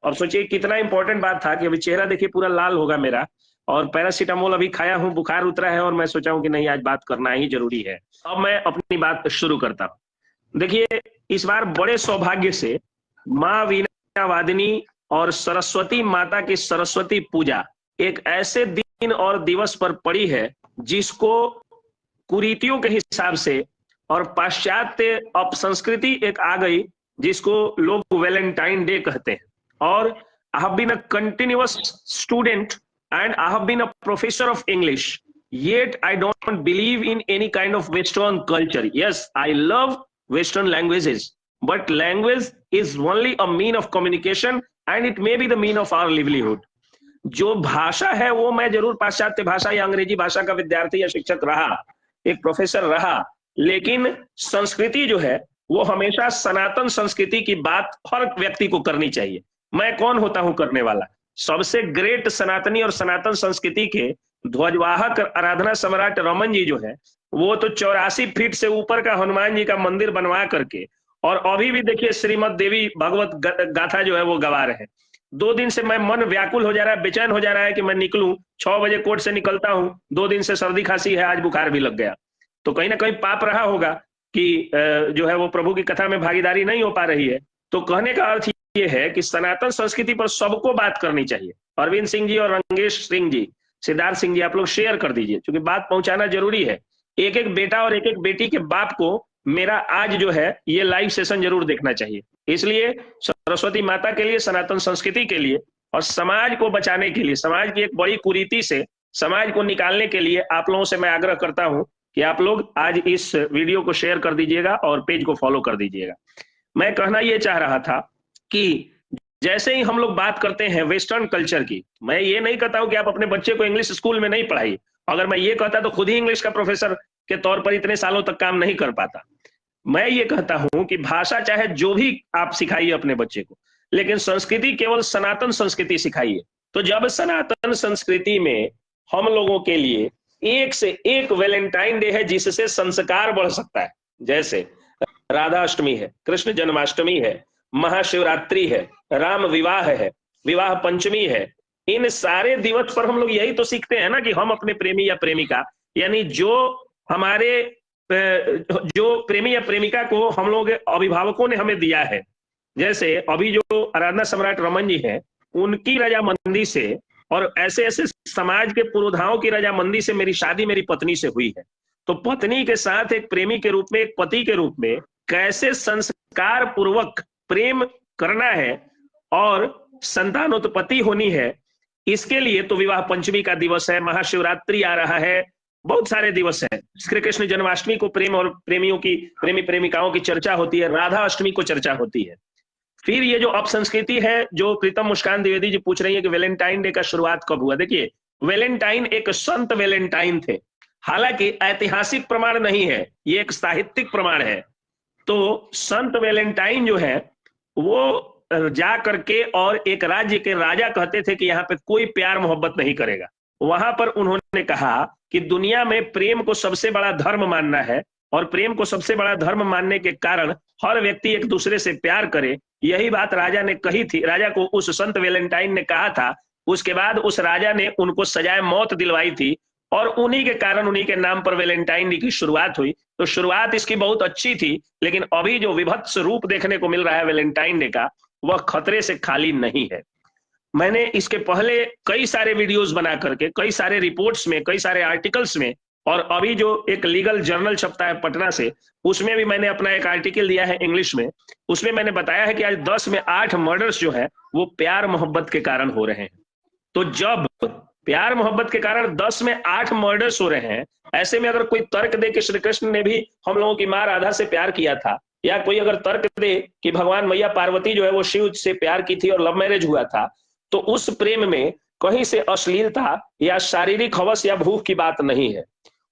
अब सोचिए कितना इंपॉर्टेंट बात था कि अभी चेहरा देखिए पूरा लाल होगा मेरा, और पैरासीटामोल अभी खाया हूँ, बुखार उतरा है, और मैं सोचा हूँ कि नहीं आज बात करना ही जरूरी है। अब मैं अपनी बात शुरू करता हूँ। देखिए, इस बार बड़े सौभाग्य से माँ वीणा वादिनी और सरस्वती माता की सरस्वती पूजा एक ऐसे दिन और दिवस पर पड़ी है जिसको कुरीतियों के हिसाब से और पाश्चात्य अपसंस्कृति एक आ गई जिसको लोग वैलेंटाइन डे कहते हैं। और I have been a continuous student and I have been a professor of English, yet I don't believe in any kind of Western culture. Yes, I love Western languages, but language is only a mean of communication and it may be the mean of our livelihood. जो भाषा है वो मैं जरूर पाश्चात्य भाषा या अंग्रेजी भाषा का विद्यार्थी या शिक्षक रहा, एक प्रोफेसर रहा, लेकिन संस्कृति जो है वो हमेशा सनातन संस्कृति की बात हर व्यक्ति को करनी चाहिए। मैं कौन होता हूं करने वाला? सबसे ग्रेट सनातनी और सनातन संस्कृति के ध्वजवाहक आराधना सम्राट रमन जी जो है वो तो 84 फीट से ऊपर का हनुमान जी का मंदिर बनवा करके, और अभी भी देखिए श्रीमद देवी भगवत गाथा जो है वो गवा रहे हैं। 2 दिन से मैं मन व्याकुल हो जा रहा है, बेचैन हो जा रहा है कि मैं निकलूं। 6 बजे कोर्ट से निकलता हूं, 2 दिन से सर्दी खांसी है, आज बुखार भी लग गया। तो कहीं ना कहीं पाप रहा होगा कि जो है वो प्रभु की कथा में भागीदारी नहीं हो पा रही है। तो कहने का अर्थ ये है कि सनातन संस्कृति पर सबको बात करनी चाहिए। अरविंद सिंह जी और रंगेश सिंह जी, सिद्धार्थ सिंह जी, आप लोग शेयर कर दीजिए, क्योंकि बात पहुंचाना जरूरी है। एक एक बेटा और एक एक बेटी के बाप को मेरा आज जो है ये लाइव सेशन जरूर देखना चाहिए। इसलिए सरस्वती माता के लिए, सनातन संस्कृति के लिए और समाज को बचाने के लिए, समाज की एक बड़ी कुरीति से समाज को निकालने के लिए आप लोगों से मैं आग्रह करता हूं कि आप लोग आज इस वीडियो को शेयर कर दीजिएगा और पेज को फॉलो कर दीजिएगा। मैं कहना यह चाह रहा था कि जैसे ही हम लोग बात करते हैं वेस्टर्न कल्चर की, मैं ये नहीं कहता हूं कि आप अपने बच्चे को इंग्लिश स्कूल में नहीं पढ़ाइए। अगर मैं ये कहता तो खुद ही इंग्लिश का प्रोफेसर के तौर पर इतने सालों तक काम नहीं कर पाता। मैं ये कहता हूं कि भाषा चाहे जो भी आप सिखाइए अपने बच्चे को, लेकिन संस्कृति केवल सनातन संस्कृति सिखाइए। तो जब सनातन संस्कृति में हम लोगों के लिए एक से एक वैलेंटाइन डे है जिससे संस्कार बढ़ सकता है, जैसे राधा अष्टमी है, कृष्ण जन्माष्टमी है, महाशिवरात्रि है, राम विवाह है, विवाह पंचमी है, इन सारे दिवस पर हम लोग यही तो सीखते हैं ना कि हम अपने प्रेमी या प्रेमिका, यानी जो हमारे जो प्रेमी या प्रेमिका को हम लोग अभिभावकों ने हमें दिया है, जैसे अभी जो आराधना सम्राट रमन जी हैं उनकी रजामंदी से और ऐसे ऐसे समाज के पुरोधाओं की रजामंदी से मेरी शादी मेरी पत्नी से हुई है। तो पत्नी के साथ एक प्रेमी के रूप में, एक पति के रूप में कैसे संस्कार पूर्वक प्रेम करना है और संतानोत्पत्ति होनी है, इसके लिए तो विवाह पंचमी का दिवस है, महाशिवरात्रि आ रहा है, बहुत सारे दिवस हैं। श्री कृष्ण जन्माष्टमी को प्रेम और प्रेमियों की, प्रेमी प्रेमिकाओं की चर्चा होती है, राधा अष्टमी को चर्चा होती है। फिर ये जो अपसंस्कृति है जो प्रीतम मुस्कान द्विवेदी जी पूछ रही है कि वैलेंटाइन डे का शुरुआत कब हुआ, देखिए वैलेंटाइन एक संत वैलेंटाइन थे, हालांकि ऐतिहासिक प्रमाण नहीं है, ये एक साहित्यिक प्रमाण है। तो संत वैलेंटाइन जो है वो जा करके और एक राज्य के राजा कहते थे कि यहाँ पे कोई प्यार मोहब्बत नहीं करेगा। वहां पर उन्होंने कहा कि दुनिया में प्रेम को सबसे बड़ा धर्म मानना है और प्रेम को सबसे बड़ा धर्म मानने के कारण हर व्यक्ति एक दूसरे से प्यार करे। यही बात राजा ने कही थी, राजा को उस संत वैलेंटाइन ने कहा था। उसके बाद उस राजा ने उनको सजाए मौत दिलवाई थी और उन्हीं के कारण, उन्हीं के नाम पर वैलेंटाइन डे की शुरुआत हुई। तो शुरुआत इसकी बहुत अच्छी थी, लेकिन अभी जो विभत्स रूप देखने को मिल रहा है वैलेंटाइन डे का, वह खतरे से खाली नहीं है। मैंने इसके पहले कई सारे वीडियोस बना करके, कई सारे रिपोर्ट्स में, कई सारे आर्टिकल्स में, और अभी जो एक लीगल जर्नल छपता है पटना से, उसमें भी मैंने अपना एक आर्टिकल दिया है इंग्लिश में। उसमें मैंने बताया है कि आज 10 में 8 मर्डर्स जो है वो प्यार मोहब्बत के कारण हो रहे हैं। तो जब प्यार मोहब्बत के कारण 10 में 8 मर्डर्स हो रहे हैं, ऐसे में अगर कोई तर्क दे कि श्री कृष्ण ने भी हम लोगों की मां राधा से प्यार किया था, या कोई अगर तर्क दे कि भगवान मैया पार्वती जो है वो शिव से प्यार की थी और लव मैरिज हुआ था, तो उस प्रेम में कहीं से अश्लीलता या शारीरिक हवस या भूख की बात नहीं है।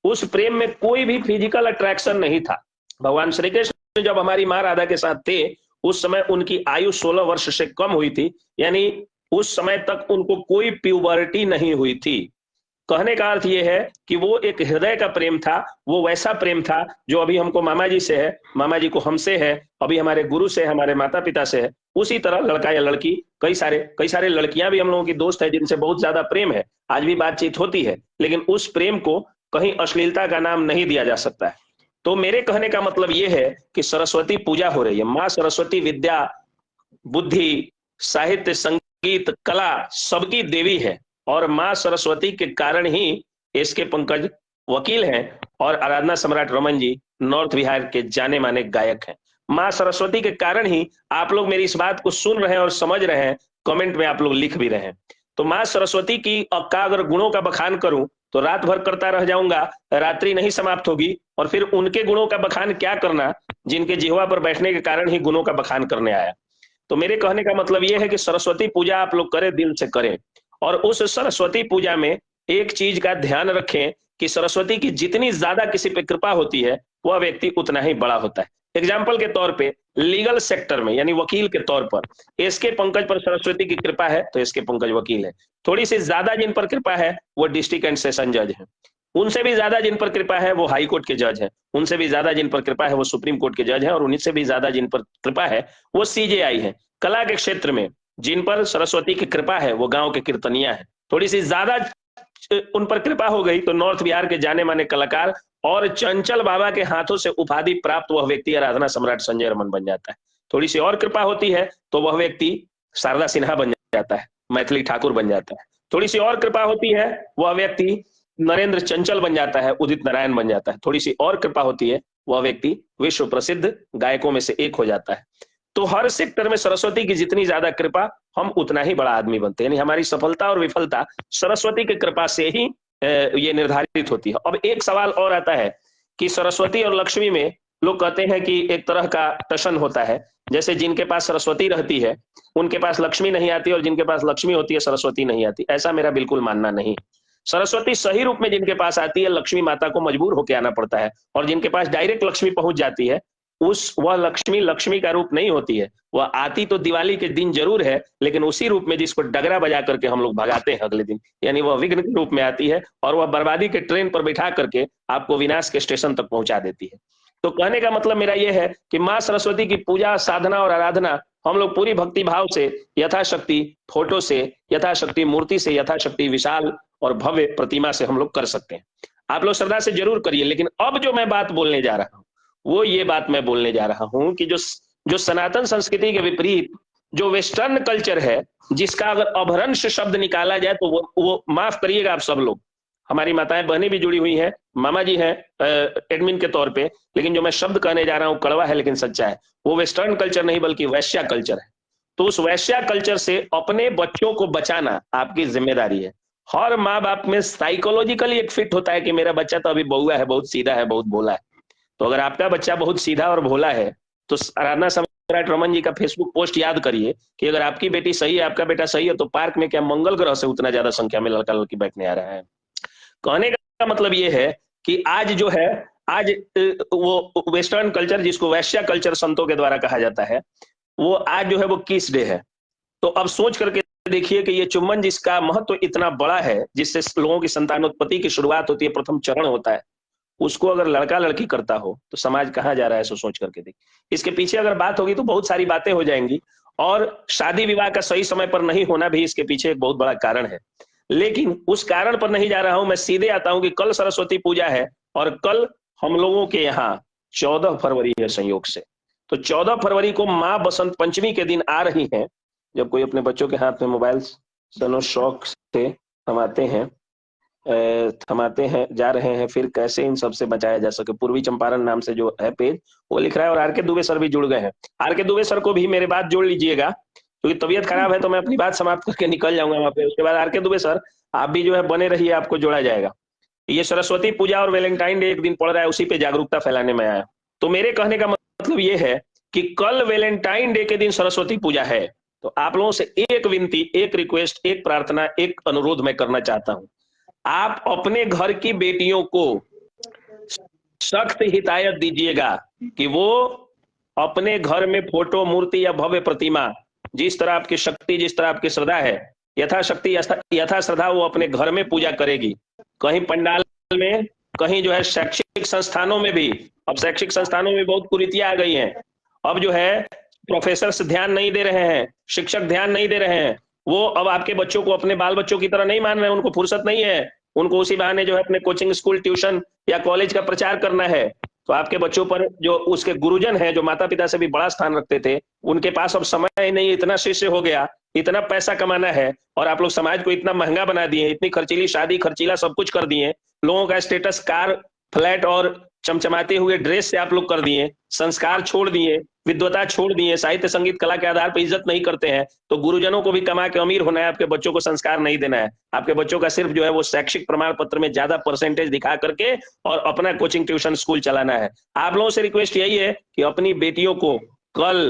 उस प्रेम में कोई भी फिजिकल अट्रैक्शन नहीं था। भगवान श्री कृष्ण जब हमारी मां राधा के साथ थे उस समय उनकी आयु 16 वर्ष से कम हुई थी, यानी उस समय तक उनको कोई प्यूबर्टी नहीं हुई थी। कहने का अर्थ ये है कि वो एक हृदय का प्रेम था, वो वैसा प्रेम था जो अभी हमको मामा जी से है, मामा जी को हमसे है, अभी हमारे गुरु से, हमारे माता पिता से है। उसी तरह लड़का या लड़की, कई सारे लड़कियां भी हम लोगों की दोस्त है जिनसे बहुत ज्यादा प्रेम है, आज भी बातचीत होती है, लेकिन उस प्रेम को कहीं अश्लीलता का नाम नहीं दिया जा सकता है। तो मेरे कहने का मतलब ये है कि सरस्वती पूजा हो रही है। माँ सरस्वती विद्या, बुद्धि, साहित्य, संगीत, कला सबकी देवी है, और माँ सरस्वती के कारण ही एस के पंकज वकील हैं और आराधना सम्राट रमन जी नॉर्थ बिहार के जाने माने गायक हैं। माँ सरस्वती के कारण ही आप लोग मेरी इस बात को सुन रहे हैं और समझ रहे हैं, कमेंट में आप लोग लिख भी रहे हैं। तो माँ सरस्वती की का अगर गुणों का बखान करूं तो रात भर करता रह जाऊंगा, रात्रि नहीं समाप्त होगी, और फिर उनके गुणों का बखान क्या करना जिनके जिह्वा पर बैठने के कारण ही गुणों का बखान करने आया। तो मेरे कहने का मतलब यह है कि सरस्वती पूजा आप लोग करें, दिल से करें, और उस सरस्वती पूजा में एक चीज का ध्यान रखें कि सरस्वती की जितनी ज्यादा किसी पे कृपा होती है वह व्यक्ति उतना ही बड़ा होता है। एग्जाम्पल के तौर पे लीगल सेक्टर में, यानी वकील के तौर पर एसके पंकज पर सरस्वती की कृपा है तो एसके पंकज वकील है। थोड़ी सी ज्यादा जिन पर कृपा है वो डिस्ट्रिक्ट एंड सेशन जज है, उनसे भी ज्यादा जिन पर कृपा है वो हाई कोर्ट के जज है, उनसे भी ज्यादा जिन पर कृपा है वो सुप्रीम कोर्ट के जज है, और उनसे भी ज्यादा जिन पर कृपा है वो सीजेआई है। कला के क्षेत्र में जिन पर सरस्वती की कृपा है वो गांव के कीर्तनिया है। थोड़ी सी ज्यादा उन पर कृपा हो गई तो नॉर्थ बिहार के जाने माने कलाकार और चंचल बाबा के हाथों से उपाधि प्राप्त वह व्यक्ति आराधना सम्राट संजय रमन बन जाता है। थोड़ी सी और कृपा होती है तो वह व्यक्ति शारदा सिन्हा बन जाता है, मैथिली ठाकुर बन जाता है। थोड़ी सी और कृपा होती है वह व्यक्ति नरेंद्र चंचल बन जाता है, उदित नारायण बन जाता है। थोड़ी सी और कृपा होती है वह व्यक्ति विश्व प्रसिद्ध गायकों में से एक हो जाता है। तो हर सेक्टर में सरस्वती की जितनी ज्यादा कृपा हम उतना ही बड़ा आदमी बनते हैं, यानी हमारी सफलता और विफलता सरस्वती की कृपा से ही ये निर्धारित होती है। अब एक सवाल और आता है कि सरस्वती और लक्ष्मी में लोग कहते हैं कि एक तरह का टशन होता है, जैसे जिनके पास सरस्वती रहती है उनके पास लक्ष्मी नहीं आती, और जिनके पास लक्ष्मी होती है सरस्वती नहीं आती। ऐसा मेरा बिल्कुल मानना नहीं। सरस्वती सही रूप में जिनके पास आती है, लक्ष्मी माता को मजबूर होकर आना पड़ता है, और जिनके पास डायरेक्ट लक्ष्मी पहुंच जाती है वह लक्ष्मी लक्ष्मी का रूप नहीं होती है। वह आती तो दिवाली के दिन जरूर है, लेकिन उसी रूप में जिसको डगरा बजा करके हम लोग भगाते हैं अगले दिन, यानी वह विघ्न के रूप में आती है, और वह बर्बादी के ट्रेन पर बैठा करके आपको विनाश के स्टेशन तक पहुंचा देती है। तो कहने का मतलब मेरा यह है कि माँ सरस्वती की पूजा, साधना और आराधना हम लोग पूरी भक्ति भाव से, यथाशक्ति फोटो से, यथाशक्ति मूर्ति से, यथाशक्ति विशाल और भव्य प्रतिमा से हम लोग कर सकते हैं। आप लोग श्रद्धा से जरूर करिए। लेकिन अब जो मैं बात बोलने जा रहा हूं वो ये बात मैं बोलने जा रहा हूं कि जो सनातन संस्कृति के विपरीत जो वेस्टर्न कल्चर है, जिसका अगर अभ्रंश शब्द निकाला जाए तो वो माफ करिएगा आप सब लोग, हमारी माताएं बहनें भी जुड़ी हुई हैं, मामा जी हैं एडमिन के तौर पे, लेकिन जो मैं शब्द कहने जा रहा हूं कड़वा है लेकिन सच्चा है। वो वेस्टर्न कल्चर नहीं बल्कि वैश्या कल्चर है। तो उस वैश्या कल्चर से अपने बच्चों को बचाना आपकी जिम्मेदारी है। हर माँ बाप में साइकोलॉजिकली एक फिट होता है कि मेरा बच्चा तो अभी बहुआ है, बहुत सीधा है, बहुत भोला है। तो अगर आपका बच्चा बहुत सीधा और भोला है तो आराधना सम्राट रमन जी का फेसबुक पोस्ट याद करिए कि अगर आपकी बेटी सही है, आपका बेटा सही है, तो पार्क में क्या मंगल ग्रह से उतना ज्यादा संख्या में लड़का लड़की बैठने आ रहा है। कहने का मतलब ये है कि आज जो है, आज वो वेस्टर्न कल्चर जिसको वैश्या कल्चर संतों के द्वारा कहा जाता है, वो आज जो है वो किस डे है। तो अब सोच करके देखिए कि ये चुम्बन जिसका महत्व इतना बड़ा है, जिससे लोगों की संतानोत्पत्ति की शुरुआत होती है, प्रथम चरण होता है, उसको अगर लड़का लड़की करता हो तो समाज कहाँ जा रहा है, सो सोच करके देखिए। इसके पीछे अगर बात होगी तो बहुत सारी बातें हो जाएंगी, और शादी विवाह का सही समय पर नहीं होना भी इसके पीछे एक बहुत बड़ा कारण है। लेकिन उस कारण पर नहीं जा रहा हूं, मैं सीधे आता हूं कि कल सरस्वती पूजा है, और कल हम लोगों के यहाँ 14 फरवरी है संयोग से। तो 14 फरवरी को माँ बसंत पंचमी के दिन आ रही हैं, जब कोई अपने बच्चों के हाथ में मोबाइल सनो शौक से थमाते हैं जा रहे हैं, फिर कैसे इन सबसे बचाया जा सके। पूर्वी चंपारण नाम से जो है पेज, वो लिख रहा है, और आर के दुबे सर भी जुड़ गए हैं। आर के दुबे सर को भी मेरे बात जोड़ लीजिएगा, क्योंकि तबीयत खराब है तो मैं अपनी बात समाप्त करके निकल जाऊंगा वहां पे। उसके बाद आर के दुबे सर आप भी जो है बने रहिए, आपको जोड़ा जाएगा। ये सरस्वती पूजा और वैलेंटाइन डे एक दिन पड़ रहा है, उसी पे जागरूकता फैलाने में आया। तो मेरे कहने का मतलब ये है कि कल वैलेंटाइन डे के दिन सरस्वती पूजा है, तो आप लोगों से एक विनती, एक रिक्वेस्ट, एक प्रार्थना, एक अनुरोध मैं करना चाहता हूं। आप अपने घर की बेटियों को सख्त हिदायत दीजिएगा कि वो अपने घर में फोटो, मूर्ति या भव्य प्रतिमा, जिस तरह आपकी शक्ति, जिस तरह आपकी श्रद्धा है, यथाशक्ति यथा श्रद्धा वो अपने घर में पूजा करेगी। कहीं पंडाल में, कहीं जो है शैक्षिक संस्थानों में भी। अब शैक्षिक संस्थानों में बहुत कुरीतियां आ गई हैं। अब जो है प्रोफेसर ध्यान नहीं दे रहे हैं, शिक्षक ध्यान नहीं दे रहे हैं। वो अब आपके बच्चों को अपने बाल बच्चों की तरह नहीं मान रहे हैं, उनको फुर्सत नहीं है। उनको उसी बहाने जो है अपने कोचिंग, स्कूल, ट्यूशन या कॉलेज का प्रचार करना है। तो आपके बच्चों पर जो उसके गुरुजन हैं, जो माता पिता से भी बड़ा स्थान रखते थे, उनके पास अब समय ही नहीं, इतना शिष्य हो गया, इतना पैसा कमाना है, और आप लोग समाज को इतना महंगा बना दिए, इतनी खर्चीली शादी, खर्चीला सब कुछ कर दिए। लोगों का स्टेटस कार, फ्लैट और चमचमाते हुए ड्रेस से आप लोग कर दिए। संस्कार छोड़ दिए, विद्वता छोड़ दिए, साहित्य संगीत कला के आधार पर इज्जत नहीं करते हैं। तो गुरुजनों को भी कमा के अमीर होना है, आपके बच्चों को संस्कार नहीं देना है। आपके बच्चों का सिर्फ जो है वो शैक्षिक प्रमाण पत्र में ज्यादा परसेंटेज दिखा करके और अपना कोचिंग, ट्यूशन, स्कूल चलाना है। आप लोगों से रिक्वेस्ट यही है कि अपनी बेटियों को कल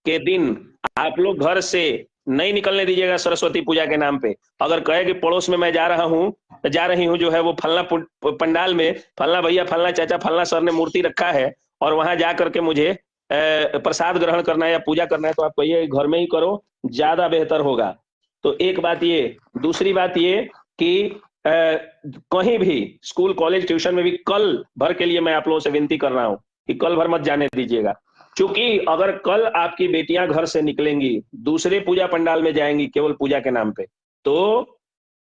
के दिन आप लोग घर से नहीं निकलने दीजिएगा सरस्वती पूजा के नाम पे। अगर कहे कि पड़ोस में मैं जा रही हूँ जो है वो फलना पंडाल में, फलना भैया, फलना चाचा, फलना सर ने मूर्ति रखा है और वहां जा करके मुझे प्रसाद ग्रहण करना है या पूजा करना है, तो आप कहिए घर में ही करो, ज्यादा बेहतर होगा। तो एक बात ये। दूसरी बात ये कि कहीं भी स्कूल, कॉलेज, ट्यूशन में भी कल भर के लिए मैं आप लोगों से विनती कर रहा हूं कि कल भर मत जाने दीजिएगा। क्योंकि अगर कल आपकी बेटियां घर से निकलेंगी, दूसरे पूजा पंडाल में जाएंगी केवल पूजा के नाम पे, तो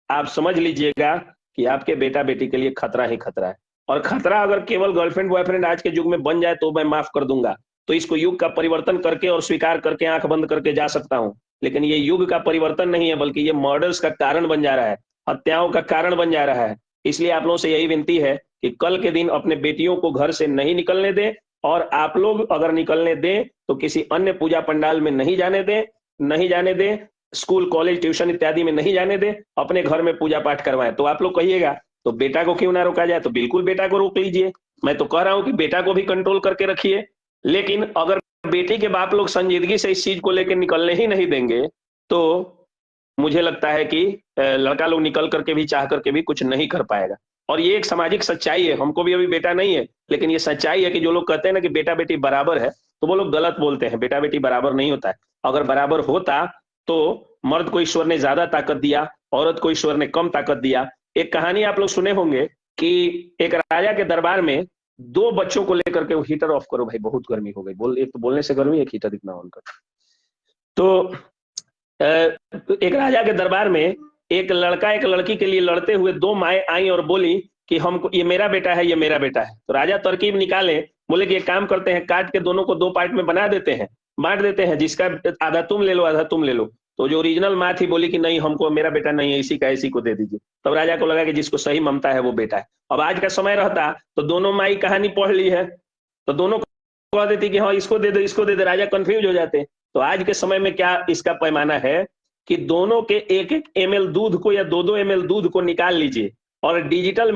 आप समझ लीजिएगा कि आपके बेटा बेटी के लिए खतरा ही खतरा है। और खतरा अगर केवल गर्लफ्रेंड बॉयफ्रेंड आज के युग में बन जाए तो मैं माफ कर दूंगा। तो इसको युग का परिवर्तन करके और स्वीकार करके आंख बंद करके जा सकता हूं, लेकिन ये युग का परिवर्तन नहीं है, बल्कि ये मर्डर्स का कारण बन जा रहा है, हत्याओं का कारण बन जा रहा है। इसलिए आप लोगों से यही विनती है कि कल के दिन अपने बेटियों को घर से नहीं निकलने दें, और आप लोग अगर निकलने दें तो किसी अन्य पूजा पंडाल में नहीं जाने दें, नहीं जाने दें, स्कूल, कॉलेज, ट्यूशन इत्यादि में नहीं जाने दें, अपने घर में पूजा पाठ करवाएं। तो आप लोग कहिएगा तो बेटा को क्यों ना रोका जाए? तो बिल्कुल बेटा को रोक लीजिए। मैं तो कह रहा हूं कि बेटा को भी कंट्रोल करके रखिए। लेकिन अगर बेटी के बाप लोग संजीदगी से इस चीज को लेकर निकलने ही नहीं देंगे, तो मुझे लगता है कि लड़का लोग निकल करके भी, चाह करके भी कुछ नहीं कर पाएगा। और ये एक सामाजिक सच्चाई है। हमको भी अभी बेटा नहीं है, लेकिन ये सच्चाई है कि जो लोग कहते हैं ना कि बेटा बेटी बराबर है, तो वो लोग गलत बोलते हैं। बेटा बेटी बराबर नहीं होता है। अगर बराबर होता तो मर्द को ईश्वर ने ज्यादा ताकत दिया, औरत को ईश्वर ने कम ताकत दिया। एक कहानी आप लोग सुने होंगे कि एक राजा के दरबार में दो बच्चों को लेकर के, हीटर ऑफ करो भाई, बहुत गर्मी हो गई, एक तो बोलने से गर्मी, एक हीटर इतना ऑन कर। तो एक राजा के दरबार में एक लड़का एक लड़की के लिए लड़ते हुए दो माएं आई और बोली कि हमको, ये मेरा बेटा है, ये मेरा बेटा है। तो राजा तरकीब निकाले, बोले कि एक काम करते हैं, काट के दोनों को दो पार्ट में बना देते हैं, बांट देते हैं, जिसका आधा तुम ले लो, आधा तुम ले लो। तो जो ओरिजिनल माँ थी बोली कि नहीं, हमको मेरा बेटा नहीं है, इसी का इसी को दे दीजिए। तब राजा को लगा कि जिसको सही ममता है वो बेटा है। अब आज का समय रहता तो दोनों माई कहानी पढ़ ली है, तो दोनों कह देती कि हाँ इसको दे दो, इसको दे दो, राजा कंफ्यूज हो जाते। तो आज के समय में क्या इसका पैमाना है कि दोनों के एक एक ml दूध को या दो दो ml दूध को निकाल लीजिए और डिजिटल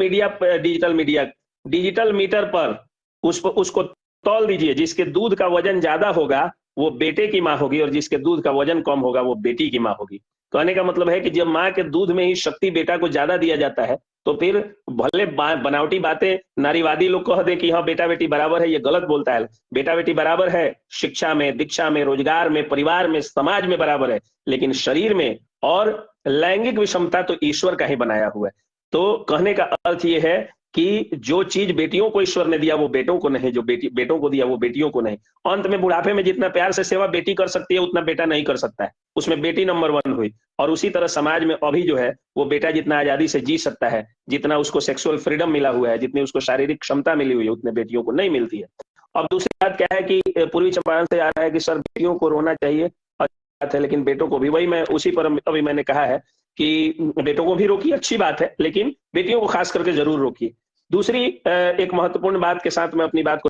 मीटर पर उसको तौल दीजिए। जिसके दूध का वजन ज्यादा होगा वो बेटे की माँ होगी, और जिसके दूध का वजन कम होगा वो बेटी की माँ होगी। कहने का मतलब है कि जब माँ के दूध में ही शक्ति बेटा को ज्यादा दिया जाता है, तो फिर भले बनावटी बातें नारीवादी लोग कह दें कि हाँ बेटा बेटी बराबर है, ये गलत बोलता है। बेटा बेटी बराबर है शिक्षा में, दीक्षा में, रोजगार में, परिवार में, समाज में बराबर है, लेकिन शरीर में और लैंगिक विषमता तो ईश्वर का ही बनाया हुआ है। तो कहने का अर्थ यह है कि जो चीज बेटियों को ईश्वर ने दिया वो बेटों को नहीं, जो बेटों को दिया वो बेटियों को नहीं। अंत में बुढ़ापे में जितना प्यार से सेवा बेटी कर सकती है उतना बेटा नहीं कर सकता है, उसमें बेटी नंबर 1 हुई। और उसी तरह समाज में अभी जो है वो बेटा जितना आजादी से जी सकता है, जितना उसको सेक्सुअल फ्रीडम मिला हुआ है, जितनी उसको शारीरिक क्षमता मिली हुई है, उतने बेटियों को नहीं मिलती है। अब दूसरी बात क्या है कि पूर्वी चंपारण से आ रहा है कि सर बेटियों को रोना चाहिए, बात है, लेकिन बेटों को भी, वही मैं उसी पर अभी मैंने कहा है कि बेटों को भी रोकिए, अच्छी बात है, लेकिन बेटियों को खास करके जरूर रोकिए। दूसरी एक महत्वपूर्ण बात के साथ मैं अपनी बात को